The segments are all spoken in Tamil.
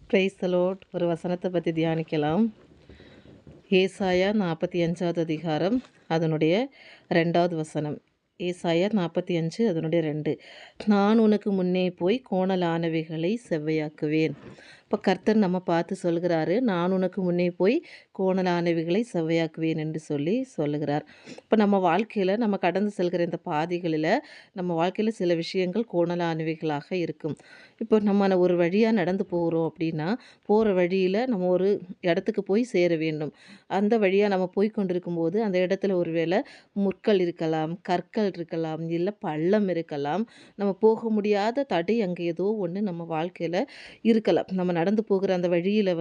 Praise the Lord. ஒரு வசனத்தை பற்றி தியானிக்கலாம். ஏசாயா 45வது அதிகாரம் அதனுடைய 2வது வசனம். ஏசாயா 45 அதனுடைய 2. நான் உனக்கு முன்னே போய் கோணலானவைகளை செவ்வையாக்குவேன். இப்போ கர்த்தர் நம்ம பார்த்து சொல்கிறாரு, நான் உனக்கு முன்னே போய் கோணலானவைகளை செவ்வையாக்குவேன் என்று சொல்லுகிறார். இப்போ நம்ம வாழ்க்கையில் நம்ம கடந்து செல்கிற இந்த பாதைகளில் நம்ம வாழ்க்கையில் சில விஷயங்கள் கோணலானவைகளாக இருக்கும். இப்போ நம்ம ஒரு வழியாக நடந்து போகிறோம் அப்படின்னா, போகிற வழியில் நம்ம ஒரு இடத்துக்கு போய் சேர வேண்டும். அந்த வழியாக நம்ம போய் கொண்டிருக்கும்போது அந்த இடத்துல ஒரு வேளை முற்கள் இருக்கலாம், கற்கள் இருக்கலாம், இல்லை பள்ளம் இருக்கலாம். நம்ம போக முடியாத தடை அங்கே ஏதோ ஒன்று நம்ம வாழ்க்கையில் இருக்கலாம். நம்ம நடந்து போகிற அந்த வழியில்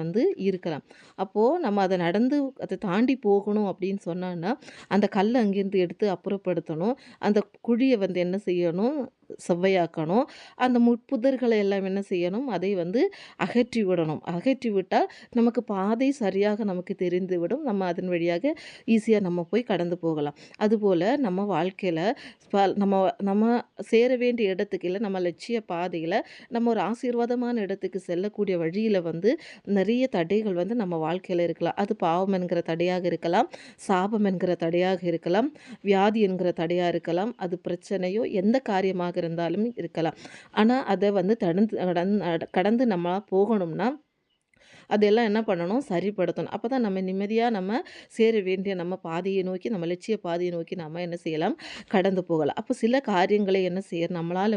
இருக்கலாம். அப்போது நம்ம அதை தாண்டி போகணும் அப்படின்னு சொன்னோன்னா, அந்த கல்லை அங்கேருந்து எடுத்து அப்புறப்படுத்தணும். அந்த குழியை என்ன செய்யணும், செவ்வையாக்கணும். அந்த முட்புதர்களை எல்லாம் என்ன செய்யணும், அதை அகற்றி விடணும். அகற்றி விட்டால் நமக்கு பாதை சரியாக நமக்கு தெரிந்துவிடும். நம்ம அதன் வழியாக ஈஸியாக நம்ம போய் கடந்து போகலாம். அதுபோல் நம்ம வாழ்க்கையில் நம்ம நம்ம சேர வேண்டிய இடத்துக்கு, இல்லை நம்ம லட்சிய பாதையில் நம்ம ஒரு ஆசீர்வாதமான இடத்துக்கு செல்லக்கூடிய வழியில் நிறைய தடைகள் நம்ம வாழ்க்கையில் இருக்கலாம். அது பாவம் என்கிற தடையாக இருக்கலாம், சாபம் என்கிற தடையாக இருக்கலாம், வியாதி என்கிற தடையாக இருக்கலாம், அது பிரச்சனையோ எந்த காரியமாக இருந்தாலும் இருக்கலாம். ஆனால் அதை கடந்து நம்ம போகணும்னா அதெல்லாம் என்ன பண்ணணும், சரிப்படுத்தணும். அப்போ தான் நம்ம நிம்மதியாக நம்ம சேர வேண்டிய நம்ம பாதையை நோக்கி, நம்ம லட்சிய பாதையை நோக்கி நம்ம என்ன செய்யலாம், கடந்து போகலாம். அப்போ சில காரியங்களை என்ன செய்யணும், நம்மளால்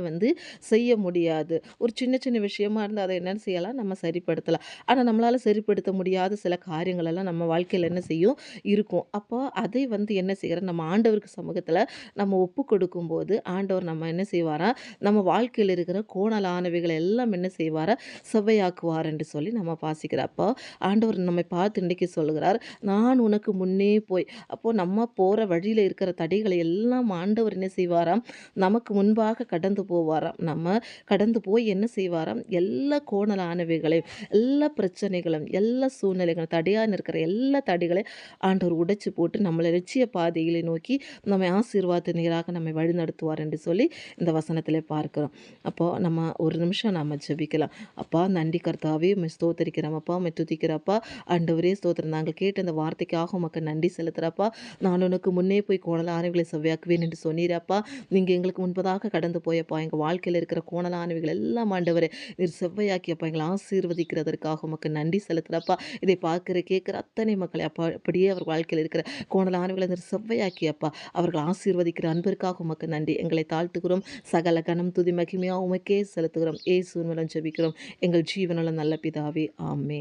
செய்ய முடியாது. ஒரு சின்ன சின்ன விஷயமா இருந்தால் அதை என்ன செய்யலாம், நம்ம சரிப்படுத்தலாம். ஆனால் நம்மளால் சரிப்படுத்த முடியாத சில காரியங்களெல்லாம் நம்ம வாழ்க்கையில் என்ன செய்யும், இருக்கும். அப்போ அதை என்ன செய்கிறோம், நம்ம ஆண்டவருக்கு சமூகத்தில் நம்ம ஒப்பு கொடுக்கும்போது ஆண்டவர் நம்ம என்ன செய்வாரா, நம்ம வாழ்க்கையில் இருக்கிற கோணலானவைகளை எல்லாம் என்ன செய்வாரா, செவ்வையாக்குவார் என்று சொல்லி நம்ம வாசிக்கிறப்போ ஆண்டவர் நம்மை பார்த்து இன்றைக்கி சொல்கிறார், நான் உனக்கு முன்னே போய். அப்போது நம்ம போகிற வழியில் இருக்கிற தடைகளை எல்லாம் ஆண்டவர் என்ன செய்வாராம், நமக்கு முன்பாக கடந்து போவாராம். நம்ம கடந்து போய் என்ன செய்வாராம், எல்லா கோணலானவைகளையும், எல்லா பிரச்சனைகளும், எல்லா சூழ்நிலைகளும், தடையாக இருக்கிற எல்லா தடைகளையும் ஆண்டவர் உடைச்சு போட்டு நம்மளை லட்சிய பாதைகளை நோக்கி நம்மை ஆசீர்வாத நீராக நம்மை வழிநடத்துவார் என்று சொல்லி இந்த வசனத்திலே பார்க்கிறோம். அப்போது நம்ம ஒரு நிமிஷம் நம்ம ஜெபிக்கலாம். அப்பா நன்றி கர்த்தாவே, உம்மை ஸ்தோத்தரிக்கிறோமப்பா, உம்மை துதிக்கிறப்பா. ஆண்டவரே ஸ்தோத்திரம், நாங்கள் கேட்ட இந்த வார்த்தைக்காக உமக்கு நன்றி செலுத்துகிறப்பா. நான் உனக்கு முன்னே போய் கோணலானவைகளை செவ்வையாக்குவேன் என்று சொன்னீரப்பா. நீங்கள் எங்களுக்கு முன்பதாக கடந்து போயப்பா. எங்கள் வாழ்க்கையில் இருக்கிற கோணலானவைகள் எல்லாம் ஆண்டவரே நீர் செவ்வையாக்கியப்பா. எங்களை ஆசீர்வதிக்கிறதற்காக உமக்கு நன்றி செலுத்துகிறப்பா. இதை பார்க்கிற கேட்குற அத்தனை மக்களை அப்பா அப்படியே அவர் வாழ்க்கையில் இருக்கிற கோணலானவைகளை நீர் செவ்வையாக்கியப்பா. அவர்கள் ஆசீர்வதிக்கிற அன்பிற்காக உமக்கு நன்றி. எங்களை தாழ்த்துகிறோம். சகல கனம் துதி மகிமையாக உமக்கே செலுத்துகிறோம். இயேசுவின் மூலம் ஜெபிக்கிறோம் எங்கள் ஜீவனுள்ள நல்ல பிதாவே, ஆமேன்.